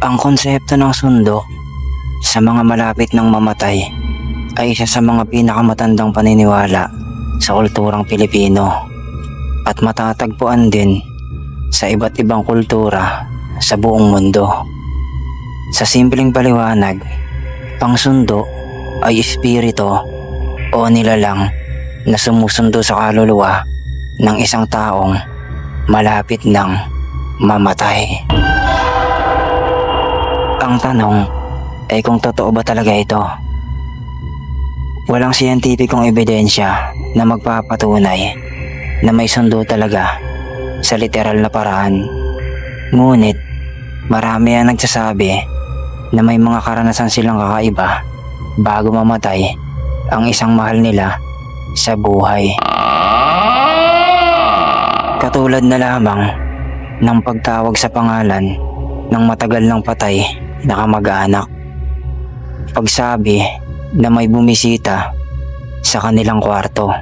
Ang konsepto ng sundo sa mga malapit ng mamatay ay isa sa mga pinakamatandang paniniwala sa kulturang Pilipino at matatagpuan din sa iba't ibang kultura sa buong mundo. Sa simpleng paliwanag, ang sundo ay espiritu o nilalang na sumusundo sa kaluluwa ng isang taong malapit ng mamatay. Ang tanong ay kung totoo ba talaga ito? Walang siyentipikong ebidensya na magpapatunay na may sundo talaga sa literal na paraan. Ngunit marami ang nagsasabi na may mga karanasan silang kakaiba bago mamatay ang isang mahal nila sa buhay. Katulad na lamang ng pagtawag sa pangalan ng matagal ng patay na kamag-anak. Pagsabi na may bumisita sa kanilang kwarto.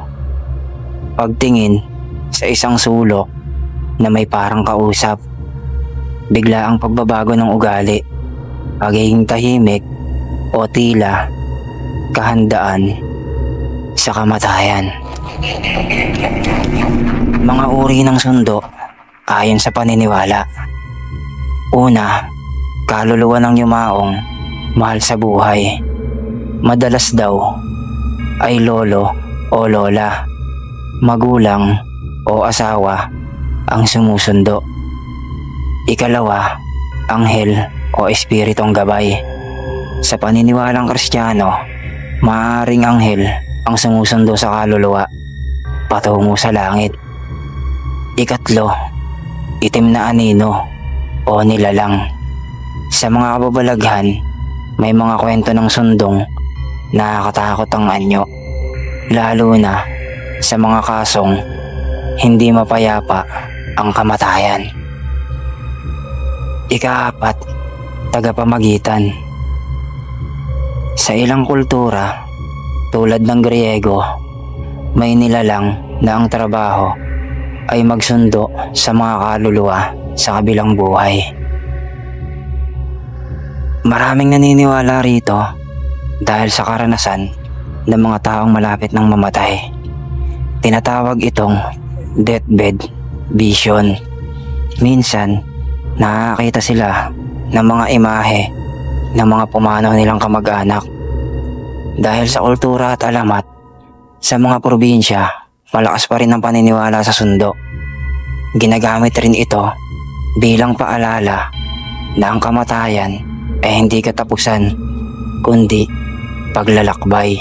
Pagtingin sa isang sulok na may parang kausap. Bigla ang pagbabago ng ugali, pagiging tahimik o tila kahandaan sa kamatayan. Mga uri ng sundo ayon sa paniniwala. Una, kaluluwa ng yumaong mahal sa buhay. Madalas daw ay lolo o lola, magulang o asawa ang sumusundo. Ikalawa, anghel o espiritong gabay. Sa paniniwalang Kristiyano, maaaring anghel ang sumusundo sa kaluluwa patungo sa langit. Ikatlo, itim na anino o nilalang. Sa mga kababalaghan, may mga kwento ng sundong nakakatakot ang anyo, lalo na sa mga kasong hindi mapayapa ang kamatayan. Ikaapat, tagapamagitan. Sa ilang kultura, tulad ng Griego, may nilalang na ang trabaho ay magsundo sa mga kaluluwa sa kabilang buhay. Maraming naniniwala rito dahil sa karanasan ng mga taong malapit ng mamatay. Tinatawag itong deathbed vision. Minsan, nakakita sila ng mga imahe ng mga pumanaw nilang kamag-anak. Dahil sa kultura at alamat, sa mga probinsya, malakas pa rin ang paniniwala sa sundo. Ginagamit rin ito bilang paalala na ang kamatayan ay hindi katapusan, kundi paglalakbay.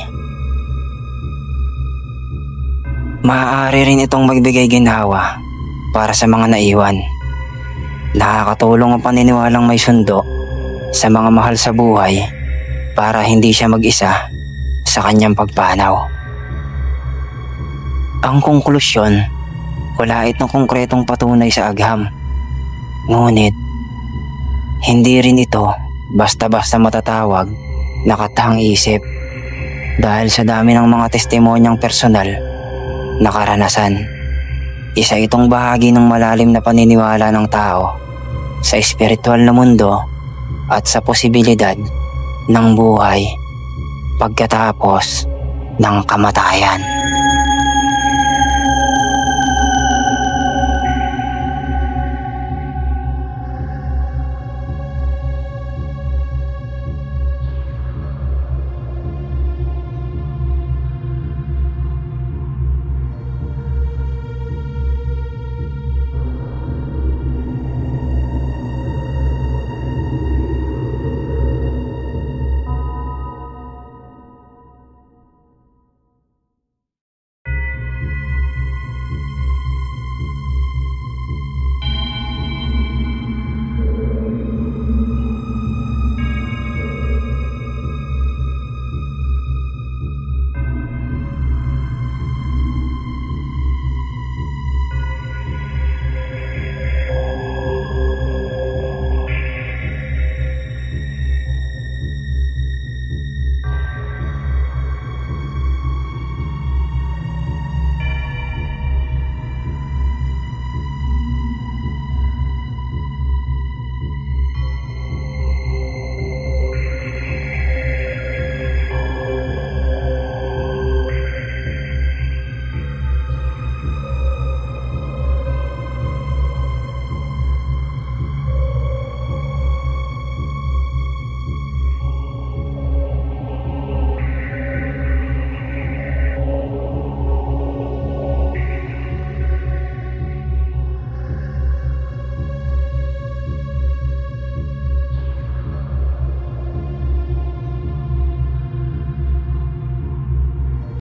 Maaari rin itong magbigay ginhawa para sa mga naiwan. Nakakatulong ang paniniwalang may sundo sa mga mahal sa buhay para hindi siya mag-isa sa kanyang pagpanaw. Ang konklusyon, wala itong konkretong patunay sa agham. Ngunit, hindi rin ito basta-basta matatawag na katahang isip dahil sa dami ng mga testimonyang personal na karanasan. Isa itong bahagi ng malalim na paniniwala ng tao sa espiritual na mundo at sa posibilidad ng buhay pagkatapos ng kamatayan.